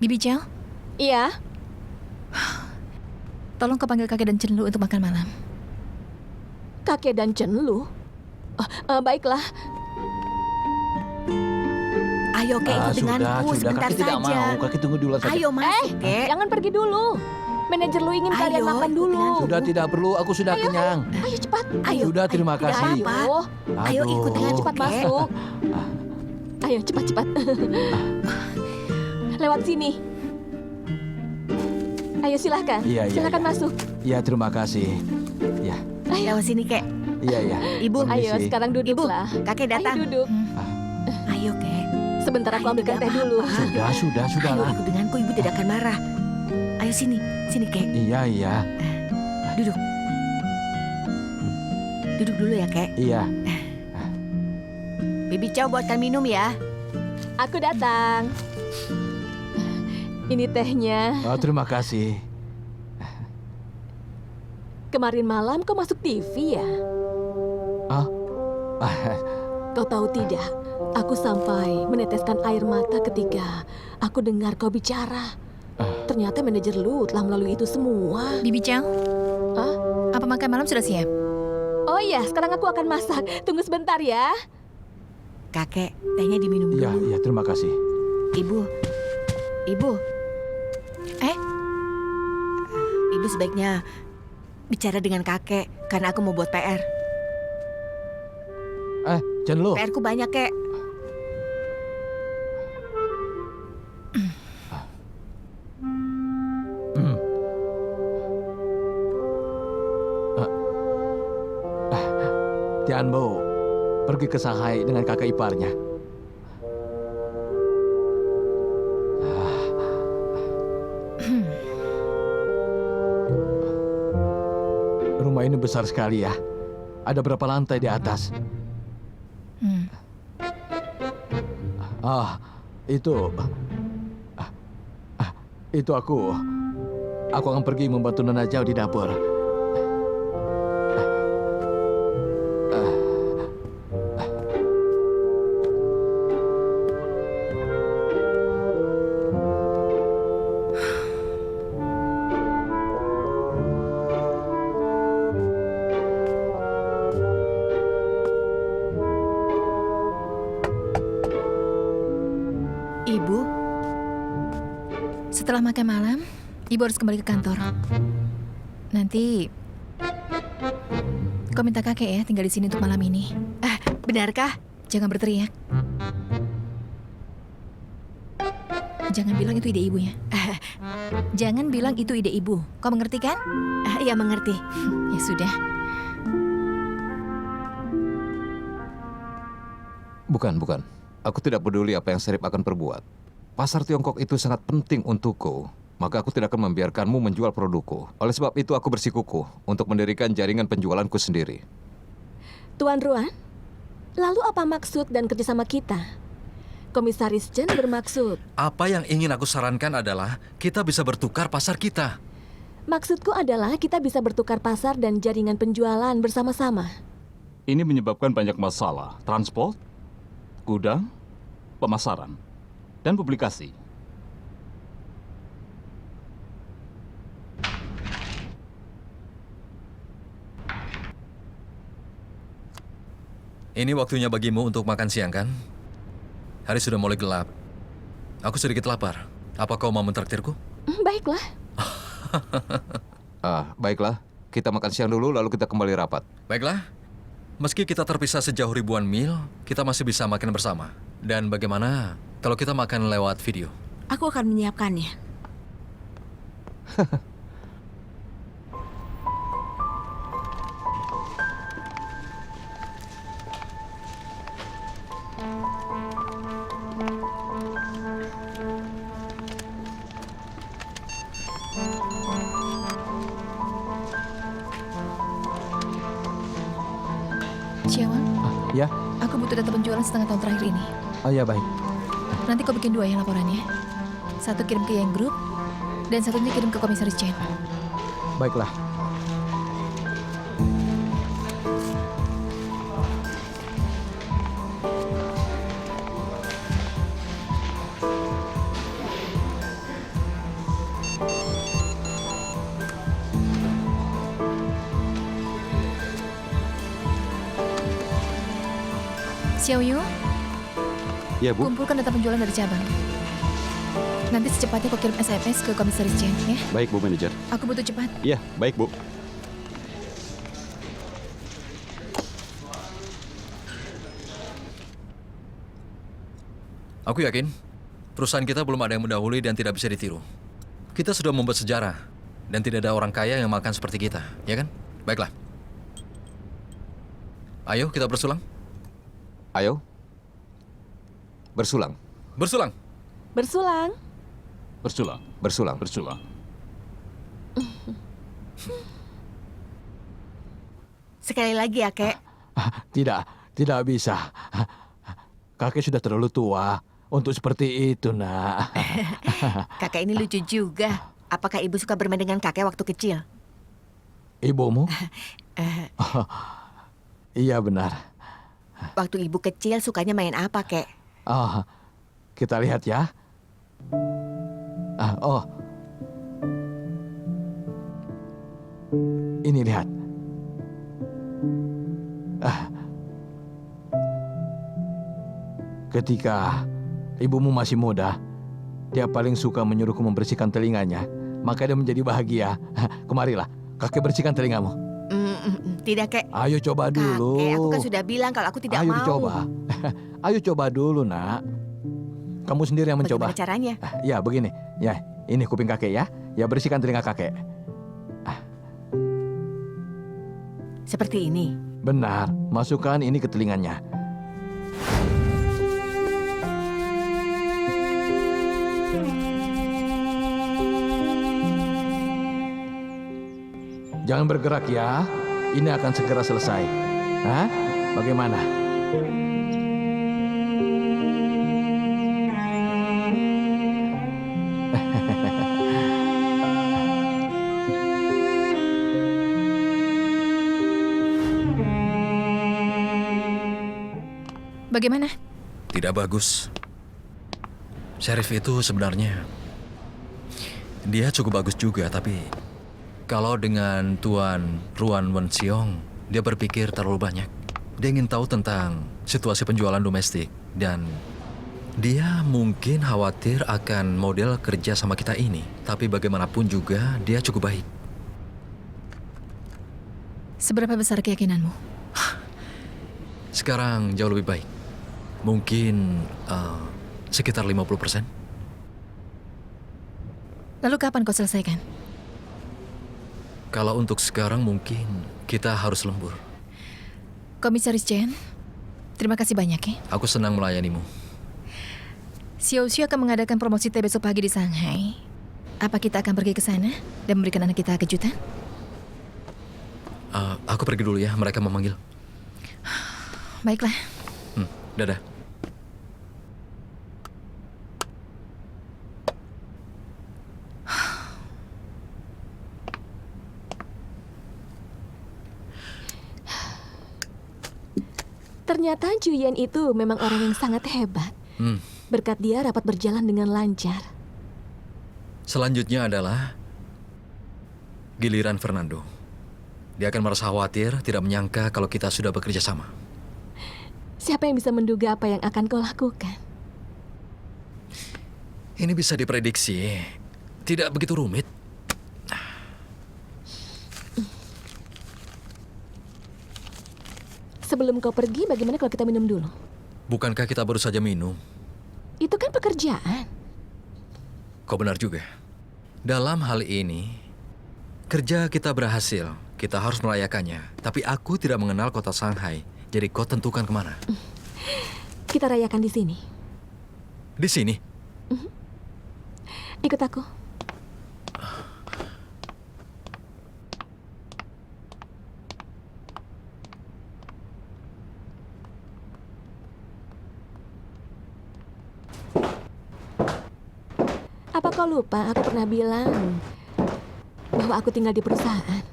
Bibi Chow, Iya, tolong kau panggil kakek dan Cenlu untuk makan malam. kakek dan Cenlu. Baiklah. Ayo, Kek, ikut denganku sebentar kakek tidak saja. mau. Kakek tunggu dulu saja. Ayo masuk, Kek. Jangan pergi dulu. Manajer lu ingin kalian Ayo, makan ikut dulu. denganku. Sudah tidak perlu, aku sudah kenyang. Ayo cepat. Ayo. Sudah, terima Tidak kasih. apa. Ayo, Ayo Aduh. ikut dengan cepat Kek. masuk. Ayo cepat. Lewat sini. Ayo silahkan. Iya, iya, Silahkan iya. masuk. Ya, terima kasih. Ya, Lewat sini, Kek. iya. Ibu, Ayo Permisi. sekarang Ibu, duduklah. kakek datang. Ayo duduk. Ayo, Kek. Sebentar aku Ayo, ambilkan tidak teh dulu. apa-apa. Ayo Sudahlah. ikut denganku, ibu tidak akan marah. Ayo sini, Kek. Iya. Duduk. Duduk dulu ya, Kek. Iya. Bibi Chow buatkan minum ya. Aku datang. Ini tehnya. Oh, terima kasih. Kemarin malam kau masuk TV ya? Ah, Kau tahu tidak? Aku sampai meneteskan air mata ketika aku dengar kau bicara. Ternyata manajer lu telah melalui itu semua. Bibi Chow, Hah? apa makan malam sudah siap? Oh iya, sekarang aku akan masak. Tunggu sebentar ya. Kakek, tehnya diminum iya, dulu. terima kasih. Ibu. Ibu sebaiknya bicara dengan kakek karena aku mau buat PR. Cenlu. PR-ku banyak, Kek. Tianbo pergi ke Shanghai dengan kakak iparnya. Rumah ini besar sekali ya. Ada berapa lantai di atas? Itu... itu aku. Aku akan pergi membantu Nona Zhao di dapur. Ibu, Setelah makan malam, ibu harus kembali ke kantor. Nanti kau minta kakek ya tinggal di sini untuk malam ini. benarkah? Jangan berteriak. Jangan bilang itu ide ibu ya. Jangan bilang itu ide ibu. Kau mengerti kan? Iya, mengerti. Ya sudah. Bukan. Aku tidak peduli apa yang Serip akan perbuat. Pasar Tiongkok itu sangat penting untukku. Maka aku tidak akan membiarkanmu menjual produkku. Oleh sebab itu aku bersikukuh untuk mendirikan jaringan penjualanku sendiri. Tuan Ruan, lalu apa maksud dan kerjasama kita? Komisaris Chen bermaksud. Apa yang ingin aku sarankan adalah kita bisa bertukar pasar kita. Maksudku adalah kita bisa bertukar pasar dan jaringan penjualan bersama-sama. Ini menyebabkan banyak masalah. Transport, gudang, pemasaran, dan publikasi. Ini waktunya bagimu untuk makan siang, kan? Hari sudah mulai gelap. Aku sedikit lapar. Apa kau mau mentraktirku? Baiklah. Baiklah. Kita makan siang dulu lalu kita kembali rapat. Baiklah. Meski kita terpisah sejauh ribuan mil, kita masih bisa makan bersama. Dan bagaimana kalau kita makan lewat video? Aku akan menyiapkannya. Ciawan, Ya, aku butuh data penjualan setengah tahun terakhir ini. ya baik. Nanti kau bikin 2 ya laporannya. Satu kirim ke Yang Group, dan satunya kirim ke Komisaris Chen. Baiklah. Xiaoyu, Ya, Bu. kumpulkan data penjualan dari cabang. Nanti secepatnya kau kirim SMS ke Komisaris Chen, ya. Baik, Bu Manajer. Aku butuh cepat. Iya, baik, Bu. Aku yakin perusahaan kita belum ada yang mendahului dan tidak bisa ditiru. Kita sudah membuat sejarah dan tidak ada orang kaya yang makan seperti kita, ya kan? Baiklah. Ayo kita bersulang. Ayo. Bersulang. Bersulang. Bersulang. Bersulang. Bersulang. Bersulang. Sekali lagi ya, Kek. Tidak bisa. Kakek sudah terlalu tua untuk seperti itu, nak. Kakek ini lucu juga. Apakah ibu suka bermain dengan kakek waktu kecil? Ibumu? Iya benar. Waktu ibu kecil sukanya main apa, Kek? Oh, kita lihat ya. Oh. Ini lihat. Ketika ibumu masih muda, dia paling suka menyuruhku membersihkan telinganya. Maka dia menjadi bahagia. Kemarilah, kakek bersihkan telingamu. Tidak, Kek. Ayo coba dulu. Kakek, aku kan sudah bilang kalau aku tidak Ayo mau. dicoba. Ayo coba dulu, nak. Kamu sendiri yang mencoba. Bagaimana caranya? Ya, begini. Ya, ini kuping kakek ya. Ya, bersihkan telinga kakek. Seperti ini. Benar, masukkan ini ke telinganya. Jangan bergerak ya. Ini akan segera selesai. Hah? Bagaimana? Bagaimana? Tidak bagus. Sheriff itu sebenarnya dia cukup bagus juga, tapi kalau dengan Tuan Ruan Wenxiong, dia berpikir terlalu banyak. Dia ingin tahu tentang situasi penjualan domestik dan dia mungkin khawatir akan model kerja sama kita ini. Tapi bagaimanapun juga dia cukup baik. Seberapa besar keyakinanmu? Sekarang jauh lebih baik. Mungkin sekitar 50%. Lalu kapan kau selesaikan? Kalau untuk sekarang mungkin kita harus lembur. Komisaris Chen, terima kasih banyak ya. Aku senang melayanimu. Xiaoxiu akan mengadakan promosi teh besok pagi di Shanghai. Apa kita akan pergi ke sana dan memberikan anak kita kejutan? Aku pergi dulu ya, mereka memanggil. Baiklah. Dadah. Ternyata Juyen itu memang orang yang sangat hebat. Berkat dia rapat berjalan dengan lancar. Selanjutnya adalah giliran Fernando. Dia akan merasa khawatir, tidak menyangka kalau kita sudah bekerja sama. Siapa yang bisa menduga apa yang akan kau lakukan? Ini bisa diprediksi. Tidak begitu rumit. Sebelum kau pergi, bagaimana kalau kita minum dulu? Bukankah kita baru saja minum? Itu kan pekerjaan. Kau benar juga. Dalam hal ini, kerja kita berhasil. Kita harus merayakannya. Tapi aku tidak mengenal kota Shanghai. Jadi kau tentukan kemana? Kita rayakan di sini. Di sini? Ikut aku. Apa kau lupa aku pernah bilang bahwa aku tinggal di perusahaan?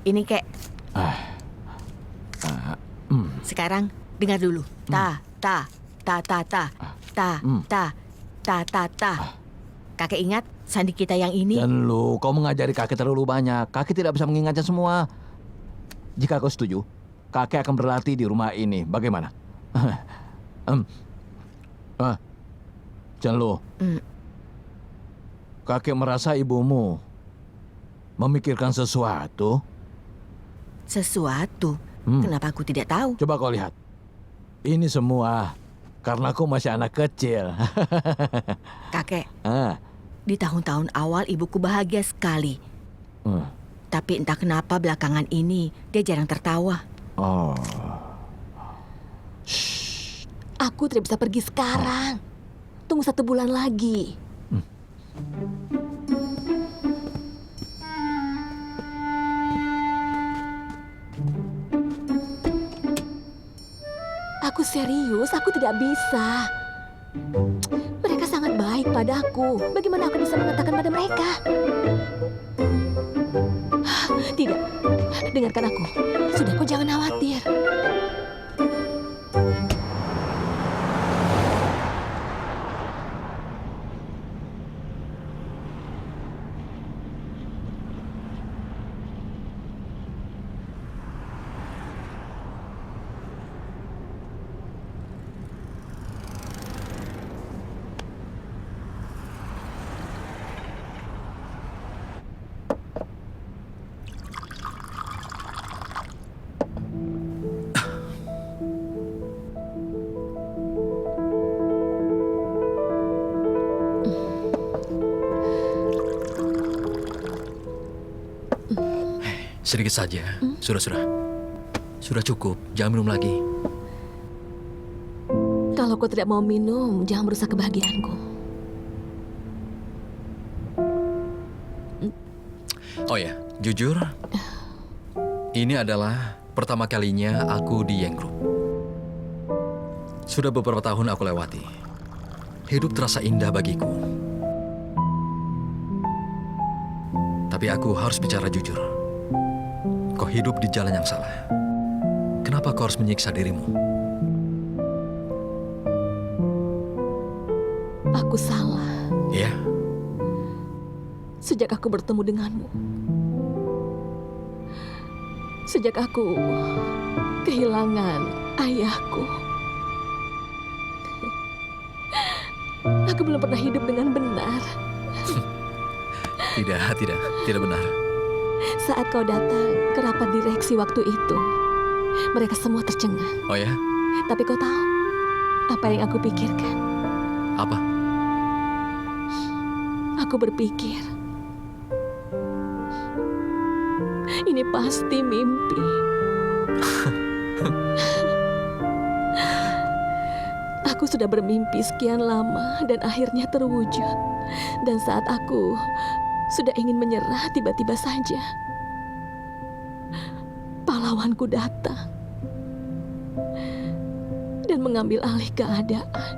Ini kek. Sekarang dengar dulu. Ta, ta, ta, ta, ta, ta, ta, ta, ta, ta. Kakek ingat sandi kita yang ini? Dan lu, kau mengajari kakek terlalu banyak. Kakek tidak bisa mengingatnya semua. Jika kau setuju, kakek akan berlatih di rumah ini. Bagaimana? Janlu, kakek merasa ibumu memikirkan sesuatu. Sesuatu? Kenapa aku tidak tahu? Coba kau lihat. Ini semua karena aku masih anak kecil. Kakek, Ah, di tahun-tahun awal ibuku bahagia sekali. hmm. Tapi entah kenapa belakangan ini dia jarang tertawa. Oh, Aku tidak bisa pergi sekarang. Tunggu 1 bulan lagi. Aku serius, aku tidak bisa. Mereka sangat baik padaku. Bagaimana aku bisa mengatakan pada mereka? Tidak, dengarkan aku. Sudah, kau jangan khawatir. Sedikit saja. Sudah. Sudah cukup. Jangan minum lagi. Kalau kau tidak mau minum, jangan merusak kebahagiaanku. Oh ya, jujur, ini adalah pertama kalinya aku di Yang Group. Sudah beberapa tahun aku lewati. Hidup terasa indah bagiku. Tapi aku harus bicara jujur. Kau hidup di jalan yang salah. Kenapa kau harus menyiksa dirimu? Aku salah. Ya, Sejak aku bertemu denganmu. Sejak aku kehilangan ayahku. Aku belum pernah hidup dengan benar. tidak benar. Saat kau datang ke rapat direksi waktu itu, mereka semua tercengang. Oh ya, Tapi kau tahu apa yang aku pikirkan? apa? Aku berpikir, ini pasti mimpi. Aku sudah bermimpi sekian lama dan akhirnya terwujud. Dan saat aku sudah ingin menyerah, tiba-tiba saja pahlawanku datang dan mengambil alih keadaan,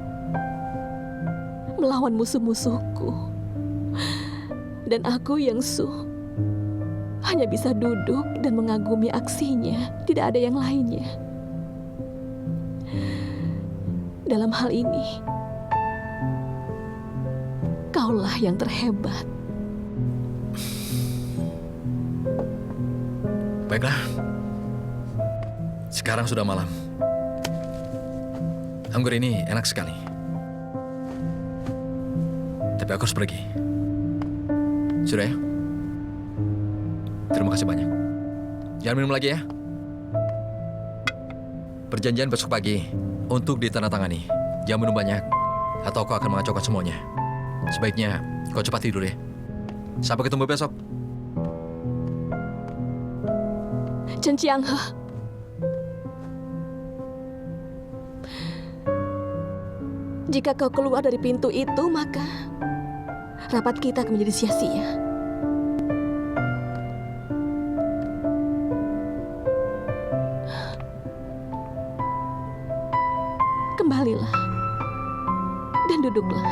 melawan musuh-musuhku. Dan aku yang hanya bisa duduk dan mengagumi aksinya, tidak ada yang lainnya. Dalam hal ini, kaulah yang terhebat. Baiklah. Sekarang sudah malam. Anggur ini enak sekali. Tapi aku harus pergi. Sudah ya? Terima kasih banyak. Jangan minum lagi ya. Perjanjian besok pagi untuk ditandatangani. Jangan minum banyak, atau kau akan mengacaukan semuanya. Sebaiknya kau cepat tidur ya. Sampai ketemu besok. Chen Qianghe, jika kau keluar dari pintu itu, maka rapat kita akan menjadi sia-sia. Kembalilah dan duduklah.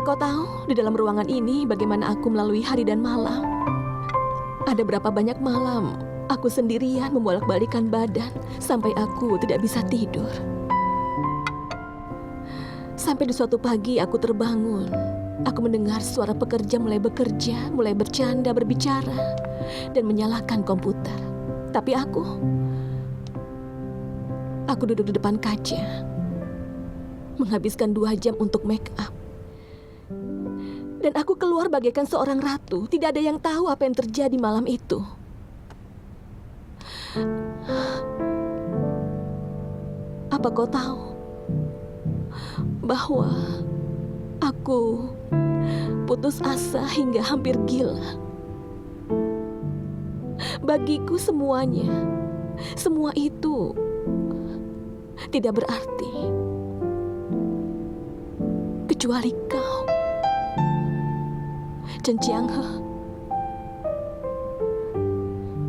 kau tahu di dalam ruangan ini bagaimana aku melalui hari dan malam? Ada berapa banyak malam aku sendirian membolak-balikan badan sampai aku tidak bisa tidur. Sampai di suatu pagi aku terbangun. Aku mendengar suara pekerja mulai bekerja, mulai bercanda, berbicara, dan menyalakan komputer. Tapi aku duduk di depan kaca, menghabiskan 2 jam untuk make up. Dan aku keluar bagaikan seorang ratu. Tidak ada yang tahu apa yang terjadi malam itu. Apa kau tahu bahwa aku putus asa hingga hampir gila? Bagiku semuanya, semua itu tidak berarti kecuali kau, Chen Chianghe.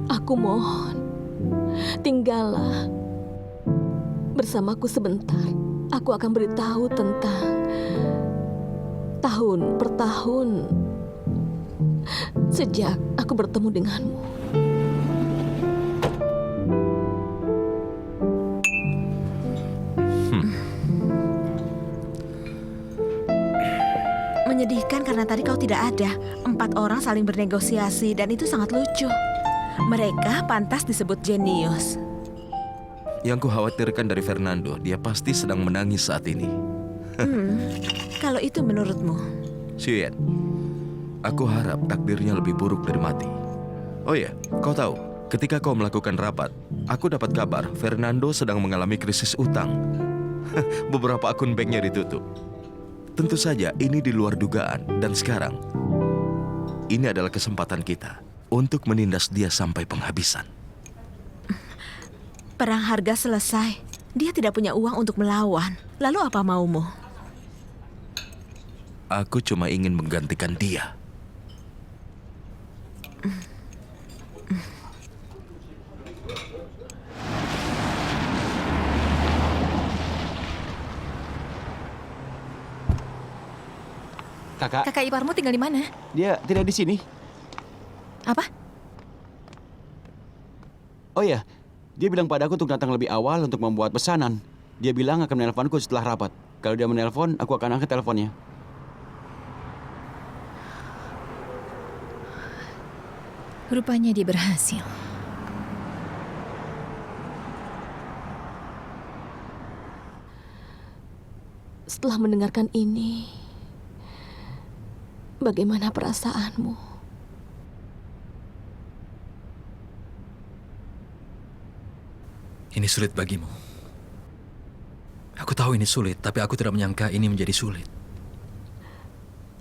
Aku mohon, tinggallah bersamaku sebentar. Aku akan beritahu tentang tahun per tahun sejak aku bertemu denganmu. Menyedihkan karena tadi kau tidak ada. 4 orang saling bernegosiasi dan itu sangat lucu. Mereka pantas disebut jenius. Yang kukhawatirkan dari Fernando, dia pasti sedang menangis saat ini. Kalau itu menurutmu. Xuyen, aku harap takdirnya lebih buruk dari mati. Oh ya, kau tahu, ketika kau melakukan rapat, aku dapat kabar Fernando sedang mengalami krisis utang. Beberapa akun banknya ditutup. Tentu saja ini di luar dugaan, dan sekarang ini adalah kesempatan kita untuk menindas dia sampai penghabisan. Perang harga selesai. Dia tidak punya uang untuk melawan. Lalu apa maumu? Aku cuma ingin menggantikan dia. Kakak, Kakak iparmu tinggal di mana? dia tidak di sini. Apa? Oh ya, dia bilang padaku untuk datang lebih awal untuk membuat pesanan. Dia bilang akan menelponku setelah rapat. Kalau dia menelpon, aku akan angkat teleponnya. Rupanya dia berhasil. Setelah mendengarkan ini, bagaimana perasaanmu? Ini sulit bagimu. Aku tahu ini sulit, tapi aku tidak menyangka ini menjadi sulit.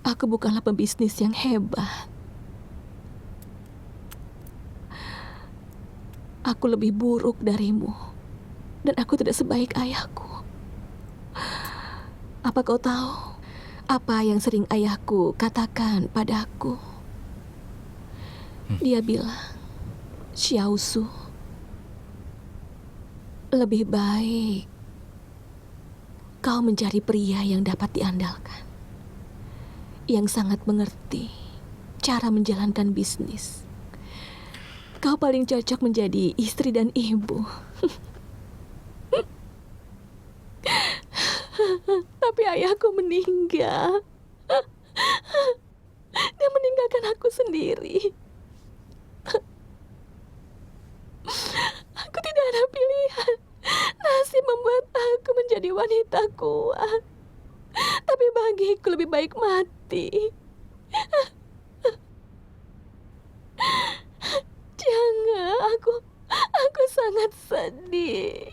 Aku bukanlah pembisnis yang hebat. Aku lebih buruk darimu, dan aku tidak sebaik ayahku. Apa kau tahu apa yang sering ayahku katakan padaku? Dia bilang, Xiaosu, lebih baik kau mencari pria yang dapat diandalkan, yang sangat mengerti cara menjalankan bisnis. Kau paling cocok menjadi istri dan ibu. Tapi ayahku meninggal. Dia meninggalkan aku sendiri. Aku tidak ada pilihan. Nasib membuat aku menjadi wanita kuat. Tapi bagiku lebih baik mati. Jangan, aku sangat sedih.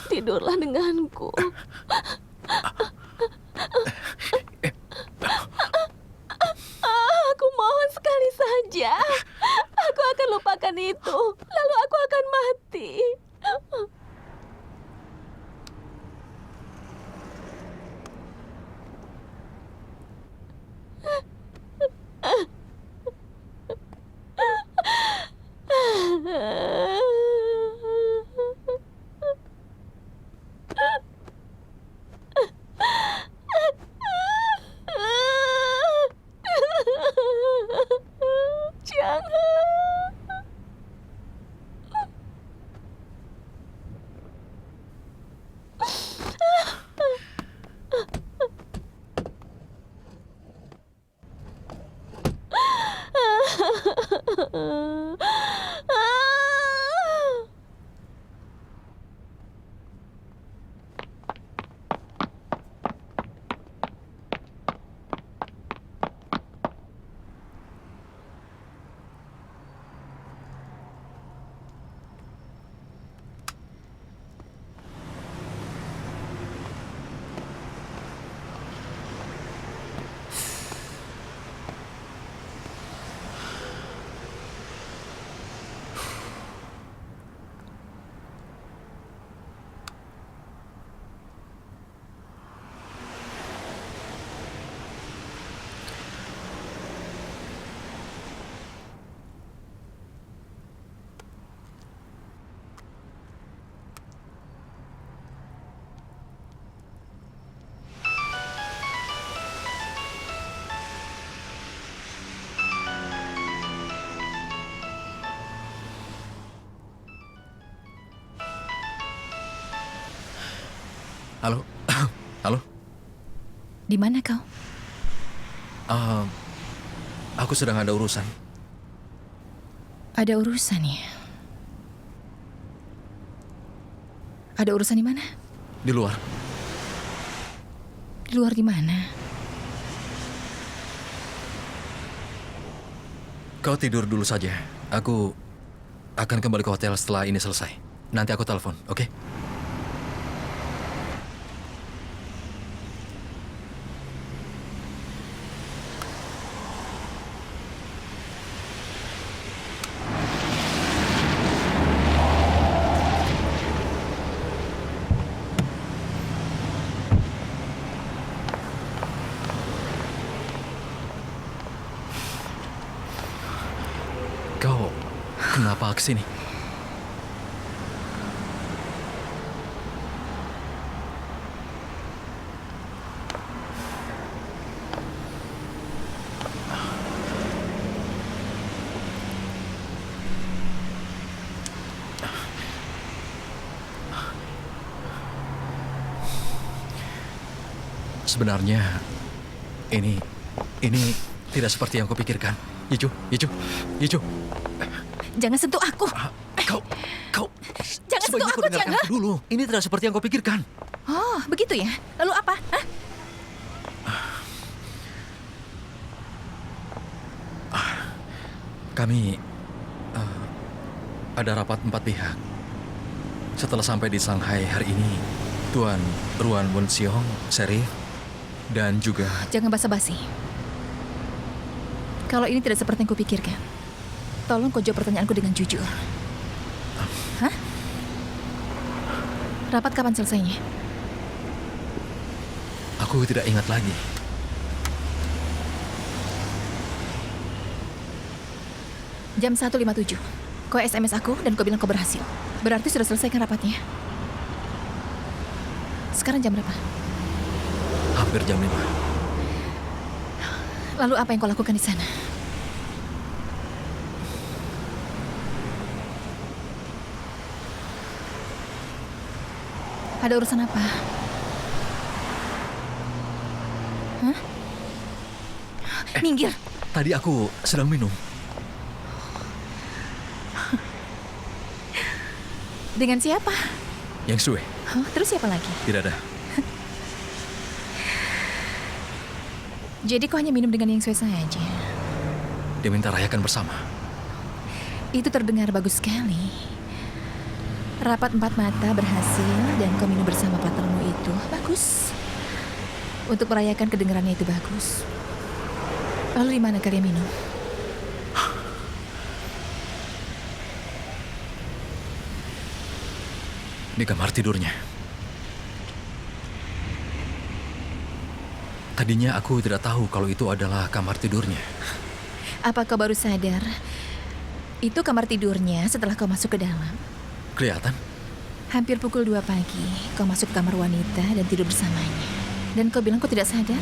Tidurlah denganku. Aku mohon sekali saja. Aku akan lupakan itu. Lalu aku akan mati. Halo? Halo? Di mana kau? Aku sedang ada urusan. Ada urusan ya? Ada urusan di mana? Di luar. Di luar di mana? Kau tidur dulu saja. Aku akan kembali ke hotel setelah ini selesai. Nanti aku telepon, oke? Kau kenapa kesini? Sebenarnya ini tidak seperti yang kupikirkan. Yicu. Jangan sentuh aku. Kau. Jangan sentuh Sebaiknya aku, kau dengarkan jangan. aku dulu. Ini tidak seperti yang kau pikirkan. Oh, begitu ya? Lalu apa? Hah? Kami ada rapat 4 pihak. Setelah sampai di Shanghai hari ini, Tuan Ruan Wenxiong, Sheriff, dan juga Jangan basa-basi. Kalau ini tidak seperti yang kupikirkan, tolong kau jawab pertanyaanku dengan jujur. Hah? Rapat kapan selesainya? aku tidak ingat lagi. Jam 1.57. Kau SMS aku dan kau bilang kau berhasil. Berarti sudah selesaikan rapatnya. Sekarang jam berapa? Hampir jam 5. Lalu apa yang kau lakukan di sana? Ada urusan apa? Hah? Minggir. Tadi aku sedang minum. Dengan siapa? Yang Sue. Hah? Terus siapa lagi? Tidak ada. Jadi kau hanya minum dengan yang Sue saja? Dia minta rayakan bersama. Itu terdengar bagus sekali. Rapat 4 mata berhasil dan kau minum bersama partnermu itu. Bagus. Untuk merayakan kedengarannya itu bagus. Lalu di mana kalian minum? Di kamar tidurnya. Tadinya aku tidak tahu kalau itu adalah kamar tidurnya. Apa kau baru sadar Itu kamar tidurnya setelah kau masuk ke dalam. Kelihatan? Hampir pukul 2 pagi, kau masuk ke kamar wanita dan tidur bersamanya. Dan kau bilang kau tidak sadar?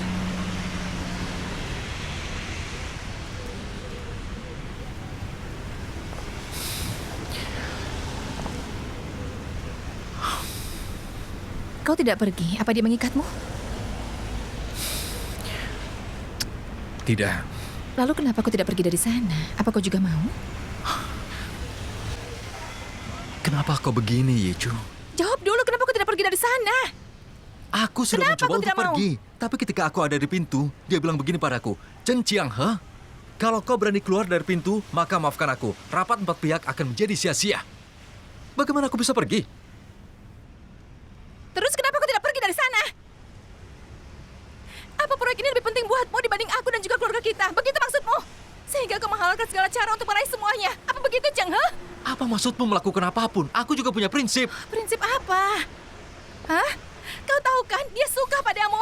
Kau tidak pergi? Apa dia mengikatmu? Tidak. Lalu kenapa kau tidak pergi dari sana? Apa kau juga mau? Kenapa kau begini, Yeju? Jawab dulu, kenapa kau tidak pergi dari sana? Aku sudah Kenapa mencoba kau untuk tidak mau? pergi. Tapi ketika aku ada di pintu, dia bilang begini padaku. Chen Chiang, ha? Kalau kau berani keluar dari pintu, maka maafkan aku. Rapat 4 pihak akan menjadi sia-sia. Bagaimana aku bisa pergi? Terus kenapa kau tidak pergi dari sana? Apa proyek ini lebih penting buatmu dibanding aku dan juga keluarga kita? Begitu maksudmu? Sehingga kau menghalalkan segala cara untuk meraih semuanya. Apa begitu, Cheng? Hah? Apa maksudmu melakukan apapun? Aku juga punya prinsip. Prinsip apa? Hah? Kau tahu kan, dia suka padamu.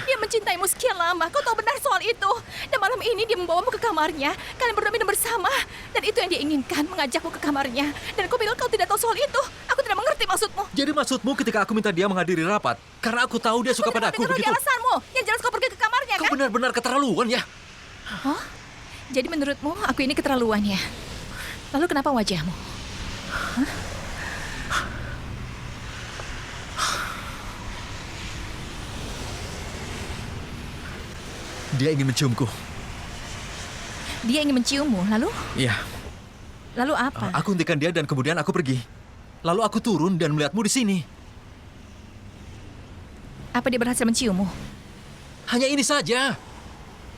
Dia mencintaimu sekian lama. Kau tahu benar soal itu. Dan malam ini dia membawamu ke kamarnya. Kalian berdua minum bersama. Dan itu yang dia inginkan, mengajakmu ke kamarnya. Dan kau bilang kau tidak tahu soal itu. Aku tidak mengerti maksudmu. Jadi maksudmu ketika aku minta dia menghadiri rapat, karena aku tahu dia suka Kau padaku tidak mengerti begitu? alasanmu. Yang jelas kau pergi ke kamarnya, Kau kan? benar-benar keterlaluan ya. Oh, jadi menurutmu aku ini keterlaluan ya? Lalu kenapa wajahmu? Hah? Dia ingin menciumku. Dia ingin menciummu, lalu? Iya. Lalu apa? Aku hentikan dia dan kemudian aku pergi. Lalu aku turun dan melihatmu di sini. Apa dia berhasil menciummu? Hanya ini saja.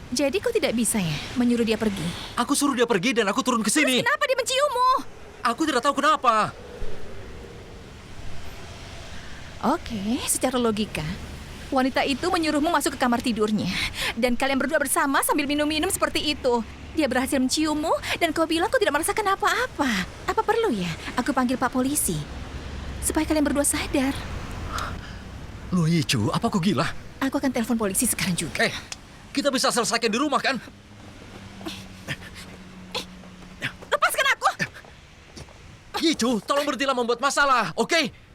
Jadi kau tidak bisa ya menyuruh dia pergi? Aku suruh dia pergi dan aku turun ke sini. Kenapa dia menciummu? Aku tidak tahu kenapa. Oke, secara logika, wanita itu menyuruhmu masuk ke kamar tidurnya. Dan kalian berdua bersama sambil minum-minum seperti itu. Dia berhasil menciummu dan kau bilang kau tidak merasakan apa-apa. Apa perlu ya aku panggil Pak Polisi? Supaya kalian berdua sadar. Loh Yicu, apa kau gila? Aku akan telepon polisi sekarang juga. Kita bisa selesaikan di rumah kan? Lepaskan aku! Yicu, tolong berhentilah membuat masalah, oke?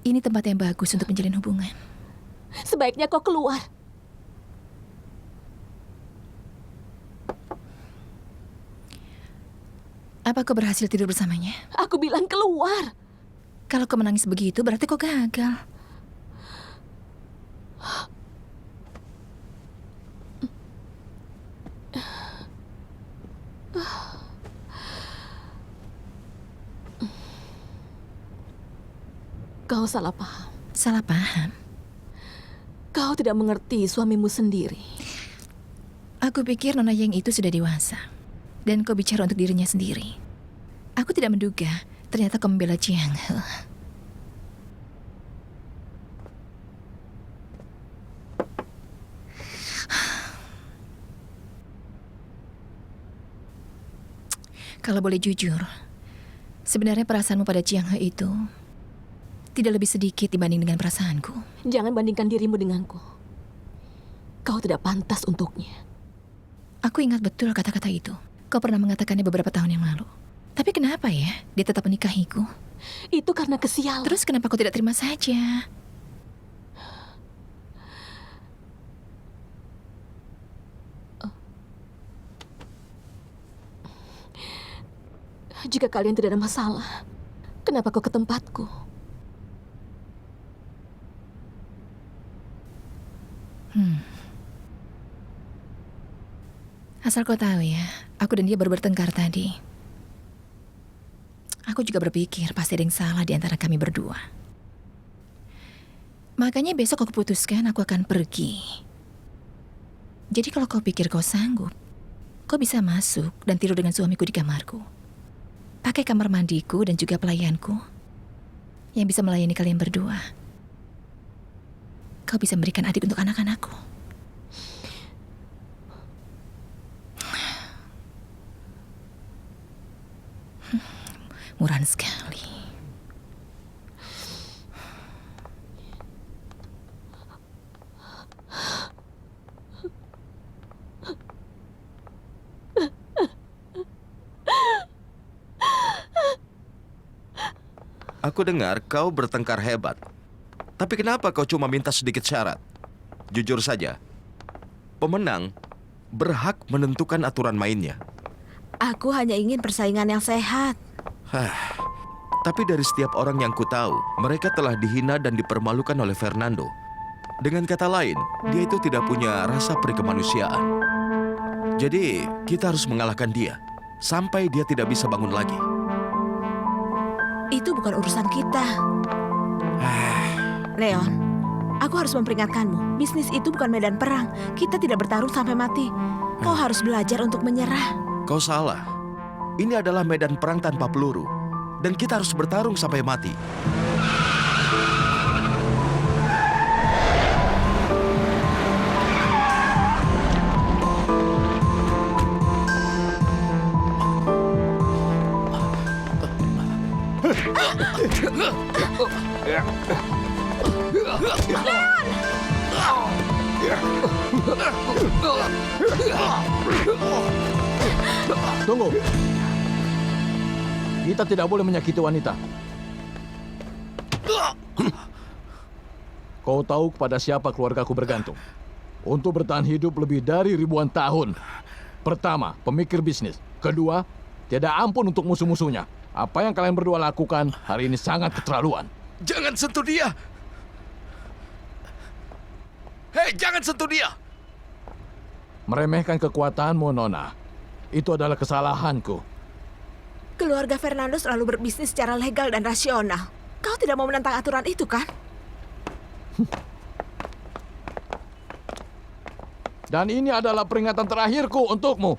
Ini tempat yang bagus untuk menjalin hubungan. Sebaiknya kau keluar. Apa kau berhasil tidur bersamanya? Aku bilang keluar. Kalau kau menangis begitu, berarti kau gagal. Kau salah paham. Salah paham. Kau tidak mengerti suamimu sendiri. Aku pikir Nona Yang itu sudah dewasa. Dan kau bicara untuk dirinya sendiri. Aku tidak menduga ternyata kau membela Jiang He. Kalau boleh jujur, sebenarnya perasaanmu pada Chiang He itu tidak lebih sedikit dibanding dengan perasaanku. Jangan bandingkan dirimu denganku. Kau tidak pantas untuknya. Aku ingat betul kata-kata itu. Kau pernah mengatakannya beberapa tahun yang lalu. Tapi kenapa ya dia tetap menikahiku? Itu karena kesialan. Terus kenapa kau tidak terima saja? Jika kalian tidak ada masalah, kenapa kau ke tempatku? Asal kau tahu ya, aku dan dia baru bertengkar tadi. Aku juga berpikir pasti ada yang salah di antara kami berdua. Makanya besok aku putuskan aku akan pergi. Jadi kalau kau pikir kau sanggup, kau bisa masuk dan tidur dengan suamiku di kamarku. Pakai kamar mandiku dan juga pelayanku yang bisa melayani kalian berdua. Kau bisa memberikan adik untuk anak-anakku. Murahan sekali. Aku dengar kau bertengkar hebat. Tapi kenapa kau cuma minta sedikit syarat? Jujur saja, pemenang berhak menentukan aturan mainnya. Aku hanya ingin persaingan yang sehat. Tapi dari setiap orang yang ku tahu, mereka telah dihina dan dipermalukan oleh Fernando. Dengan kata lain, dia itu tidak punya rasa perikemanusiaan. Jadi, kita harus mengalahkan dia sampai dia tidak bisa bangun lagi. Itu bukan urusan kita. Leon, aku harus memperingatkanmu. Bisnis itu bukan medan perang. Kita tidak bertarung sampai mati. Kau harus belajar untuk menyerah. Kau salah. Ini adalah medan perang tanpa peluru. Dan kita harus bertarung sampai mati. Tunggu. Kita tidak boleh menyakiti wanita. Kau tahu kepada siapa keluargaku bergantung. Untuk bertahan hidup lebih dari ribuan tahun. Pertama, pemikir bisnis. Kedua, tiada ampun untuk musuh-musuhnya. Apa yang kalian berdua lakukan hari ini sangat keterlaluan. Jangan sentuh dia! Hei, jangan sentuh dia! Meremehkan kekuatanmu, Nona. Itu adalah kesalahanku. Keluarga Fernando selalu berbisnis secara legal dan rasional. Kau tidak mau menentang aturan itu, kan? Dan ini adalah peringatan terakhirku untukmu.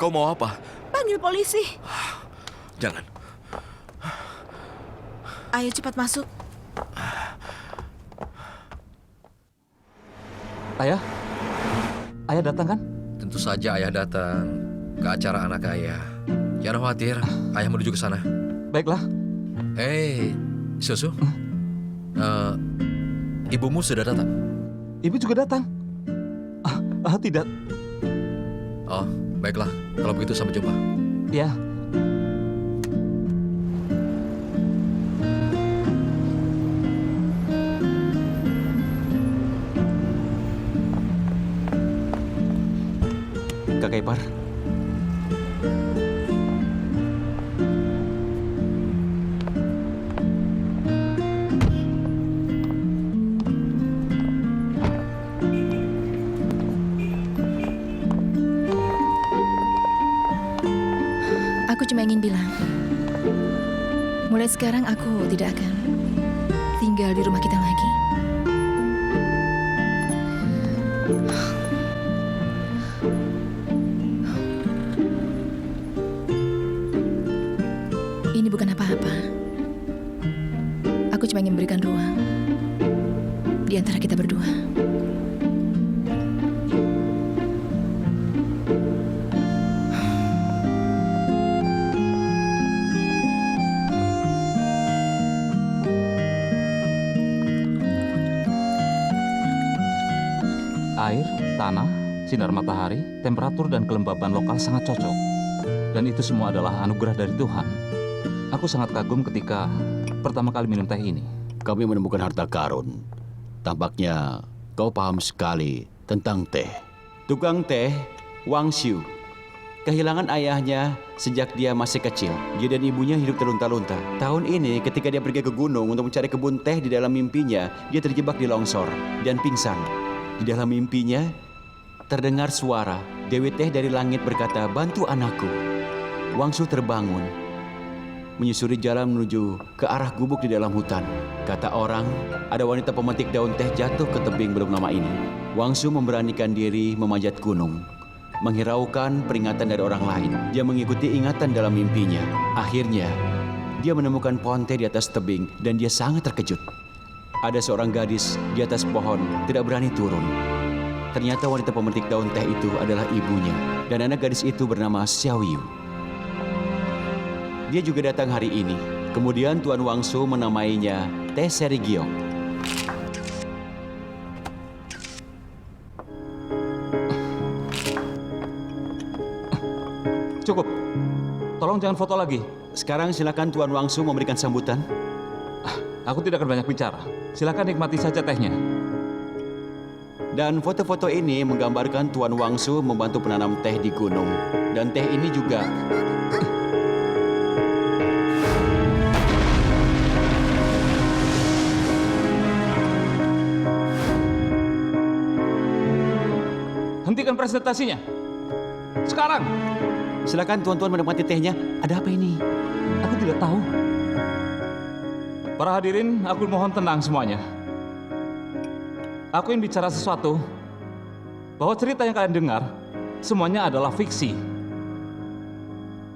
Kau mau apa? Panggil polisi. Jangan. Ayo cepat masuk. Ayah? Ayah datang kan? Tentu saja ayah datang ke acara anak ayah. Jangan khawatir, ayah menuju ke sana. Baiklah. Hei, Susu. Ibumu sudah datang? Ibu juga datang. Tidak. Oh, baiklah. Kalau begitu sampai jumpa. Ya. Kakak ipar. Aku cuma ingin bilang, mulai sekarang aku tidak akan tinggal di rumah kita lagi. bukan apa-apa. Aku cuma ingin memberikan ruang di antara kita berdua. Air, tanah, sinar matahari, temperatur dan kelembaban lokal sangat cocok. Dan itu semua adalah anugerah dari Tuhan. Aku sangat kagum ketika pertama kali minum teh ini. Kami menemukan harta karun. Tampaknya kau paham sekali tentang teh. Tukang teh, Wang Xiu. Kehilangan ayahnya sejak dia masih kecil. Dia dan ibunya hidup terlunta-lunta. Tahun ini ketika dia pergi ke gunung untuk mencari kebun teh di dalam mimpinya, dia terjebak di longsor dan pingsan. Di dalam mimpinya, terdengar suara. Dewi Teh dari langit berkata, "Bantu anakku." Wang Su terbangun, menyusuri jalan menuju ke arah gubuk di dalam hutan. Kata orang, ada wanita pemetik daun teh jatuh ke tebing belum lama ini. Wang Su memberanikan diri memanjat gunung, menghiraukan peringatan dari orang lain. Dia mengikuti ingatan dalam mimpinya. Akhirnya, dia menemukan pohon teh di atas tebing dan dia sangat terkejut. Ada seorang gadis di atas pohon, tidak berani turun. Ternyata wanita pemetik daun teh itu adalah ibunya. Dan anak gadis itu bernama Xiao Yu. Dia juga datang hari ini. Kemudian Tuan Wang Su menamainya Teh Seri Giok. Cukup. Tolong jangan foto lagi. Sekarang silakan Tuan Wang Su memberikan sambutan. Aku tidak akan banyak bicara. Silakan nikmati saja tehnya. Dan foto-foto ini menggambarkan Tuan Wang Su membantu penanam teh di gunung. Dan teh ini juga... Hentikan presentasinya. Sekarang. Silakan tuan-tuan menikmati tehnya. Ada apa ini? Aku tidak tahu. Para hadirin, aku mohon tenang semuanya. Aku ingin bicara sesuatu, bahwa cerita yang kalian dengar, semuanya adalah fiksi.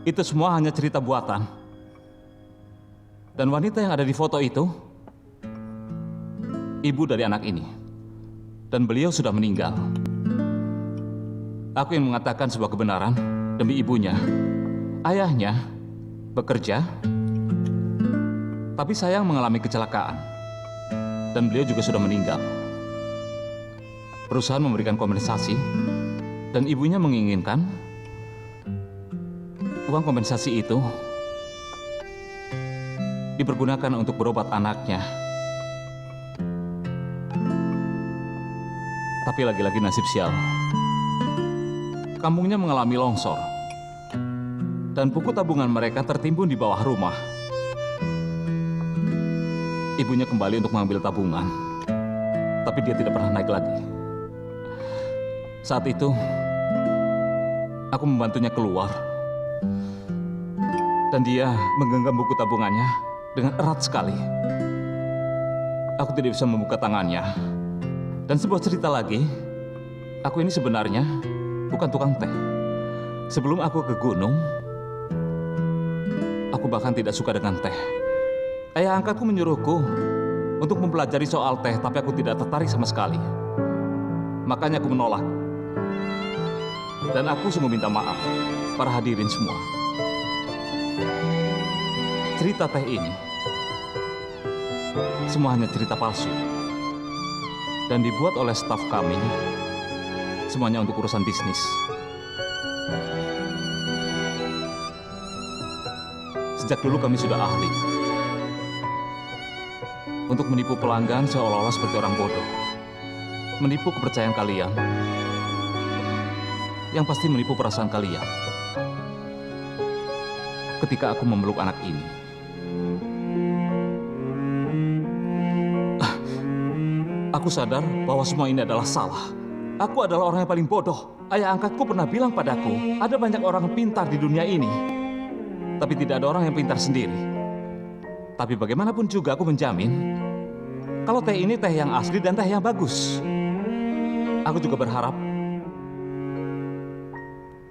Itu semua hanya cerita buatan. Dan wanita yang ada di foto itu, ibu dari anak ini. Dan beliau sudah meninggal. Aku ingin mengatakan sebuah kebenaran demi ibunya. Ayahnya bekerja, tapi sayang mengalami kecelakaan. Dan beliau juga sudah meninggal. Perusahaan memberikan kompensasi, dan ibunya menginginkan uang kompensasi itu dipergunakan untuk berobat anaknya. Tapi lagi-lagi nasib sial. Kampungnya mengalami longsor, dan buku tabungan mereka tertimbun di bawah rumah. Ibunya kembali untuk mengambil tabungan, tapi dia tidak pernah naik lagi. Saat itu, aku membantunya keluar, dan dia menggenggam buku tabungannya dengan erat sekali. Aku tidak bisa membuka tangannya. Dan sebuah cerita lagi, aku ini sebenarnya bukan tukang teh. Sebelum aku ke gunung, aku bahkan tidak suka dengan teh. Ayah angkatku menyuruhku untuk mempelajari soal teh, tapi aku tidak tertarik sama sekali. Makanya aku menolak. Dan aku sungguh minta maaf, para hadirin semua. Cerita teh ini, semua hanya cerita palsu. Dan dibuat oleh staf kami, semuanya untuk urusan bisnis. Sejak dulu kami sudah ahli untuk menipu pelanggan seolah-olah seperti orang bodoh. Menipu kepercayaan kalian, yang pasti menipu perasaan kalian. Ketika aku memeluk anak ini, aku sadar bahwa semua ini adalah salah. Aku adalah orang yang paling bodoh. Ayah angkatku pernah bilang padaku, ada banyak orang pintar di dunia ini, tapi tidak ada orang yang pintar sendiri. Tapi bagaimanapun juga aku menjamin, kalau teh ini teh yang asli dan teh yang bagus. Aku juga berharap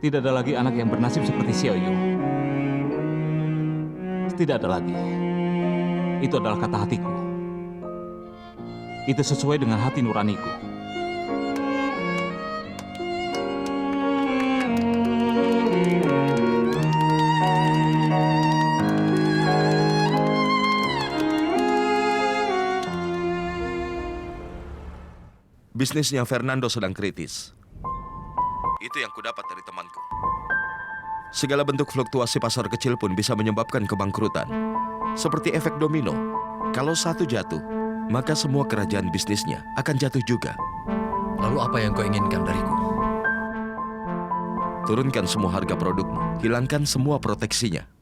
tidak ada lagi anak yang bernasib seperti Xiao Yu. Tidak ada lagi. Itu adalah kata hatiku. Itu sesuai dengan hati nuraniku. Bisnisnya Fernando sedang kritis. Itu yang kudapat dari temanku. Segala bentuk fluktuasi pasar kecil pun bisa menyebabkan kebangkrutan. Seperti efek domino. Kalau satu jatuh, maka semua kerajaan bisnisnya akan jatuh juga. Lalu apa yang kau inginkan dariku? Turunkan semua harga produkmu, hilangkan semua proteksinya.